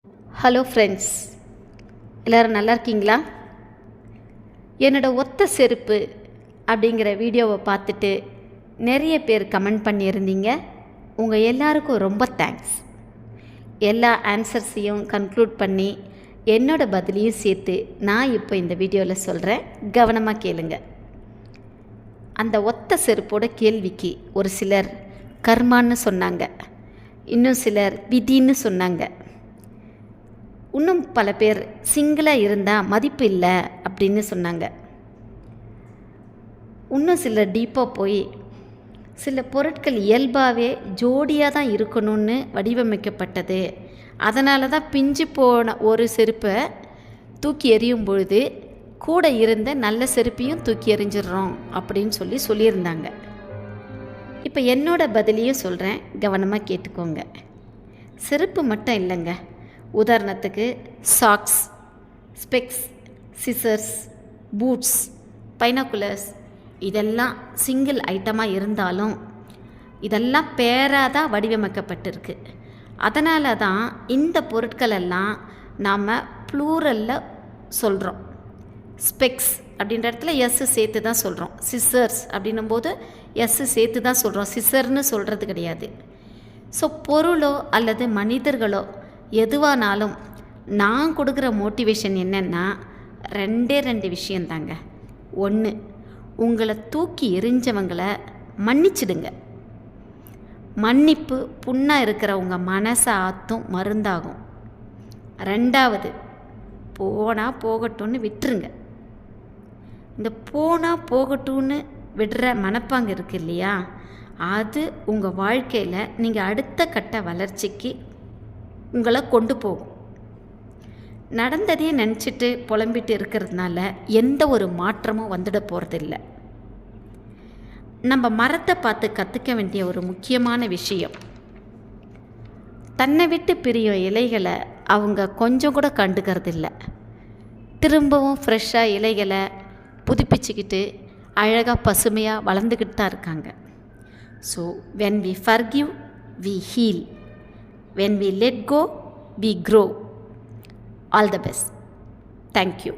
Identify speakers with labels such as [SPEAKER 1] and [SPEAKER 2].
[SPEAKER 1] Hello friends, எல்லோரும் நல்லா இருக்கீங்களா? என்னோடய ஒத்த செருப்பு அப்படிங்கிற வீடியோவை பார்த்துட்டு நிறைய பேர் கமெண்ட் பண்ணியிருந்தீங்க. உங்கள் எல்லாருக்கும் ரொம்ப தேங்க்ஸ். எல்லா ஆன்சர்ஸையும் கன்க்ளூட் பண்ணி என்னோடய பதிலையும் சேர்த்து நான் இப்போ இந்த வீடியோவில் சொல்கிறேன். கவனமாக கேளுங்க. அந்த ஒத்த செருப்போட கேள்விக்கு ஒரு சிலர் கர்மான்னு சொன்னாங்க, இன்னும் சிலர் விதின்னு சொன்னாங்க, இன்னும் பல பேர் சிங்கிளாக இருந்தால் மதிப்பு இல்லை அப்படின்னு சொன்னாங்க. இன்னும் சில டீப்பாக போய் சில பொருட்கள் இயல்பாகவே ஜோடியாக தான் இருக்கணும்னு வடிவமைக்கப்பட்டது, அதனால தான் பிஞ்சு போன ஒரு செருப்பை தூக்கி எறியும் பொழுது கூட இருந்த நல்ல செருப்பையும் தூக்கி எறிஞ்சிடுறோம் அப்படின்னு சொல்லியிருந்தாங்க. இப்போ என்னோட பதிலையும் சொல்கிறேன், கவனமாக கேட்டுக்கோங்க. செருப்பு மட்டும் இல்லைங்க, உதாரணத்துக்கு socks, specs, scissors, boots, binoculars இதெல்லாம் சிங்கிள் ஐட்டமாக இருந்தாலும் இதெல்லாம் பேராக தான் வடிவமைக்கப்பட்டிருக்கு. அதனால தான் இந்த பொருட்களெல்லாம் நாம் ப்ளூரலில் சொல்கிறோம். ஸ்பெக்ஸ் அப்படின்ற இடத்துல எஸ்ஸு சேர்த்து தான் சொல்கிறோம். சிசர்ஸ் அப்படின்னும் போது எஸ்ஸு சேர்த்து தான் சொல்கிறோம், சிசர்னு சொல்கிறது கிடையாது. ஸோ பொருளோ அல்லது மனிதர்களோ எதுவானாலும் நான் கொடுக்குற மோட்டிவேஷன் என்னென்னா ரெண்டு விஷயந்தாங்க. ஒன்று, உங்களை தூக்கி எறிஞ்சவங்களை மன்னிச்சிடுங்க. மன்னிப்பு புண்ணாக இருக்கிற உங்கள் மனசை ஆற்றும் மருந்தாகும். ரெண்டாவது, போனால் போகட்டும்னு விட்டுருங்க. இந்த போனால் போகட்டும்னு விடுற மனப்பாங்க இருக்கு இல்லையா, அது உங்கள் வாழ்க்கையில் நீங்கள் அடுத்த கட்ட வளர்ச்சிக்கு உங்களை கொண்டு போகும். நடந்ததையே நினச்சிட்டு புலம்பிட்டு இருக்கிறதுனால எந்த ஒரு மாற்றமும் வந்துட போகிறதில்ல. நம்ம மரத்தை பார்த்து கற்றுக்க வேண்டிய ஒரு முக்கியமான விஷயம், தன்னை விட்டு பிரியும் இலைகளை அவங்க கொஞ்சம் கூட கண்டுக்கிறதில்ல. திரும்பவும் ஃப்ரெஷ்ஷாக இலைகளை புதுப்பிச்சுக்கிட்டு அழகாக பசுமையாக வளர்ந்துக்கிட்டு தான் இருக்காங்க. So when we forgive, we heal. When we let go, we grow. All the best. Thank you.